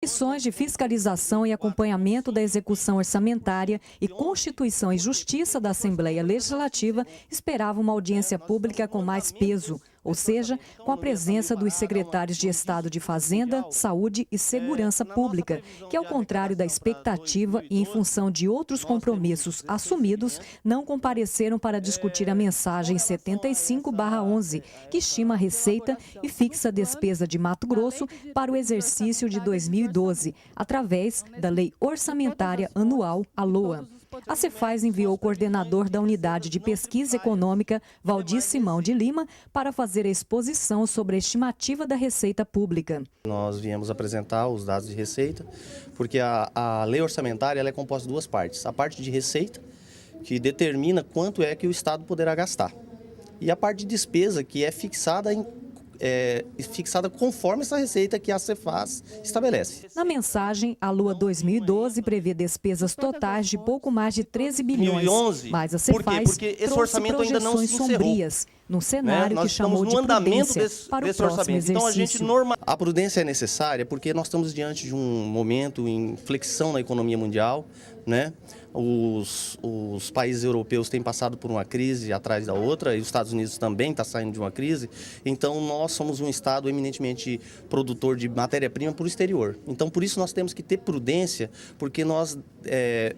Comissões de fiscalização e acompanhamento da execução orçamentária e Constituição e Justiça da Assembleia Legislativa esperavam uma audiência pública com mais peso, ou seja, com a presença dos secretários de Estado de Fazenda, Saúde e Segurança Pública, que, ao contrário da expectativa e em função de outros compromissos assumidos, não compareceram para discutir a mensagem 75/11, que estima a receita e fixa a despesa de Mato Grosso para o exercício de 2012, através da Lei Orçamentária Anual, a LOA. A Cefaz enviou o coordenador da Unidade de Pesquisa Econômica, Valdir Simão de Lima, para fazer a exposição sobre a estimativa da receita pública. Nós viemos apresentar os dados de receita, porque a lei orçamentária ela é composta de duas partes. A parte de receita, que determina quanto é que o Estado poderá gastar. E a parte de despesa, que é fixada conforme essa receita que a Cefaz estabelece. Na mensagem, a LOA 2012 prevê despesas totais de pouco mais de 13 bilhões, mas a Cefaz esse orçamento ainda não se encerrou, sombrias, num cenário que chamou de prudência para o próximo exercício. Então, a prudência é necessária porque nós estamos diante de um momento em flexão na economia mundial, né? Os países europeus têm passado por uma crise atrás da outra e os Estados Unidos também está saindo de uma crise. Então, nós somos um Estado eminentemente produtor de matéria-prima para o exterior. Então, por isso, nós temos que ter prudência, porque nós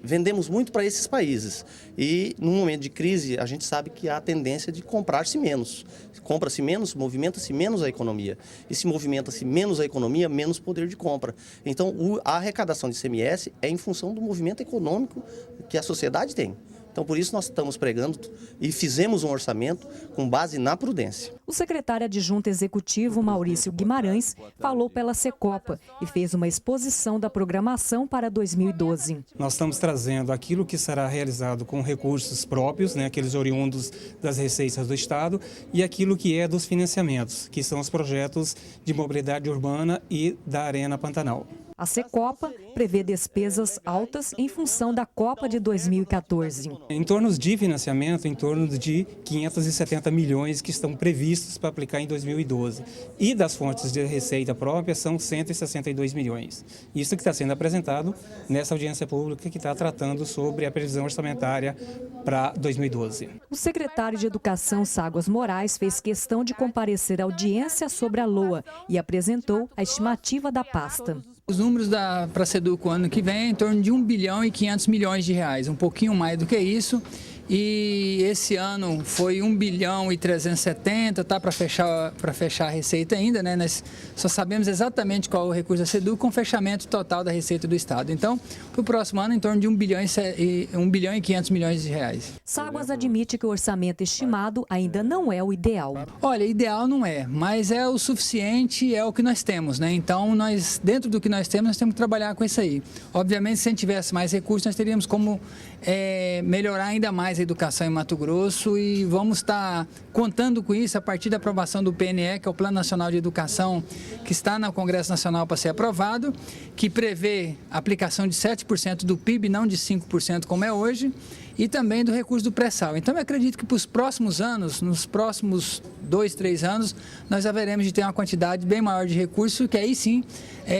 vendemos muito para esses países. E, num momento de crise, a gente sabe que há a tendência de comprar-se menos. Compra-se menos, movimenta-se menos a economia. E se movimenta-se menos a economia, menos poder de compra. Então, a arrecadação de ICMS é em função do movimento econômico que a sociedade tem. Então, por isso nós estamos pregando e fizemos um orçamento com base na prudência. O secretário adjunto executivo, Maurício Guimarães, falou pela Secopa e fez uma exposição da programação para 2012. Nós estamos trazendo aquilo que será realizado com recursos próprios, né, aqueles oriundos das receitas do Estado, e aquilo que é dos financiamentos, que são os projetos de mobilidade urbana e da Arena Pantanal. A Secopa prevê despesas altas em função da Copa de 2014. Em torno de financiamento, em torno de 570 milhões que estão previstos para aplicar em 2012. E das fontes de receita própria são 162 milhões. Isso que está sendo apresentado nessa audiência pública que está tratando sobre a previsão orçamentária para 2012. O secretário de Educação, Ságuas Moraes, fez questão de comparecer à audiência sobre a LOA e apresentou a estimativa da pasta. Os números para a SEDUC o ano que vem é em torno de 1 bilhão e 500 milhões de reais, um pouquinho mais do que isso. E esse ano foi 1 bilhão e 370, tá para fechar a receita ainda, né? Nós só sabemos exatamente qual é o recurso da SEDUC com o fechamento total da receita do Estado. Então, para o próximo ano, em torno de 1 bilhão e 500 milhões de reais. Ságuas admite que o orçamento estimado ainda não é o ideal. Olha, ideal não é, mas é o suficiente, é o que nós temos, né? Então, nós, dentro do que nós temos que trabalhar com isso aí. Obviamente, se a gente tivesse mais recursos, nós teríamos como melhorar ainda mais a educação em Mato Grosso e vamos estar contando com isso a partir da aprovação do PNE, que é o Plano Nacional de Educação, que está no Congresso Nacional para ser aprovado, que prevê a aplicação de 7% do PIB, não de 5% como é hoje, e também do recurso do pré-sal. Então, eu acredito que para os próximos anos, nos próximos 2, 3 anos, nós haveremos de ter uma quantidade bem maior de recursos, que aí sim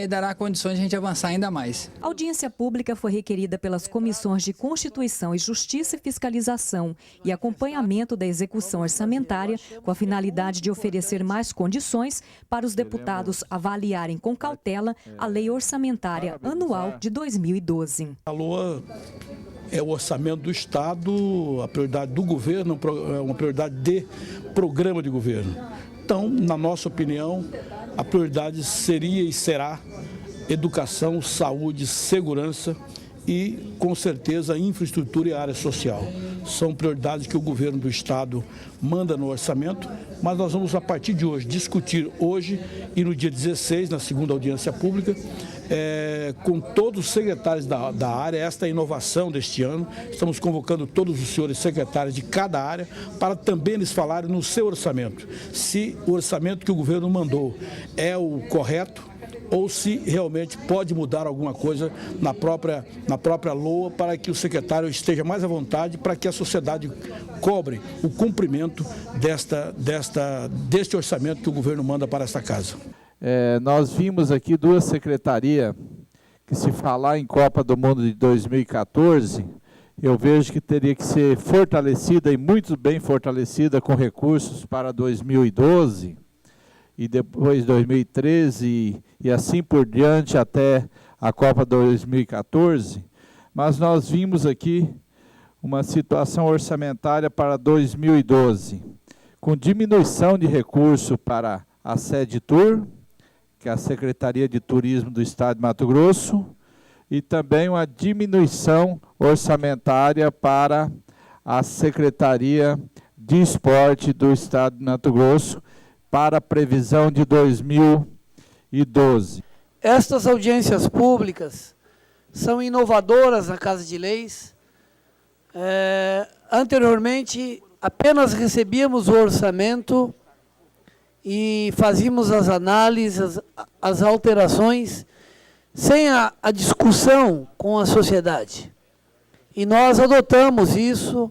dará condições de a gente avançar ainda mais. A audiência pública foi requerida pelas comissões de Constituição e Justiça e Fiscalização e acompanhamento da execução orçamentária, com a finalidade de oferecer mais condições para os deputados avaliarem com cautela a Lei Orçamentária Anual de 2012. A LOA é o orçamento do Estado, a prioridade do governo, é uma prioridade de programa de governo. Então, na nossa opinião, a prioridade seria e será educação, saúde, segurança e, com certeza, infraestrutura e área social. São prioridades que o governo do Estado manda no orçamento, mas nós vamos, a partir de hoje, discutir hoje e no dia 16, na segunda audiência pública, com todos os secretários da área, esta é a inovação deste ano. Estamos convocando todos os senhores secretários de cada área para também eles falarem no seu orçamento, se o orçamento que o governo mandou é o correto, ou se realmente pode mudar alguma coisa na própria LOA para que o secretário esteja mais à vontade, para que a sociedade cobre o cumprimento deste orçamento que o governo manda para esta casa. Nós vimos aqui duas secretarias que se falar em Copa do Mundo de 2014, eu vejo que teria que ser fortalecida e muito bem fortalecida com recursos para 2012 e depois 2013 e assim por diante até a Copa 2014, mas nós vimos aqui uma situação orçamentária para 2012, com diminuição de recurso para a SEDTUR, que é a Secretaria de Turismo do Estado de Mato Grosso, e também uma diminuição orçamentária para a Secretaria de Esporte do Estado de Mato Grosso, para a previsão de 2012. Estas audiências públicas são inovadoras na Casa de Leis. Anteriormente, apenas recebíamos o orçamento e fazíamos as análises, as alterações, sem a discussão com a sociedade. E nós adotamos isso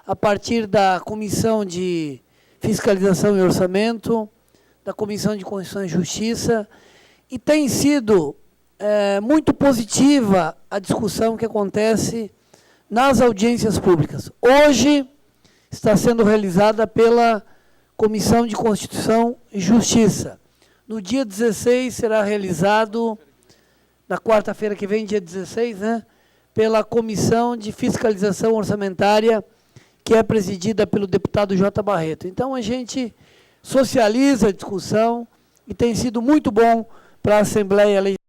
a partir da Comissão de Fiscalização e Orçamento, da Comissão de Constituição e Justiça, e tem sido muito positiva a discussão que acontece nas audiências públicas. Hoje está sendo realizada pela Comissão de Constituição e Justiça. No dia 16 será realizado, na quarta-feira que vem, dia 16, né, pela Comissão de Fiscalização Orçamentária, que é presidida pelo deputado J. Barreto. Então, a gente socializa a discussão e tem sido muito bom para a Assembleia Legislativa.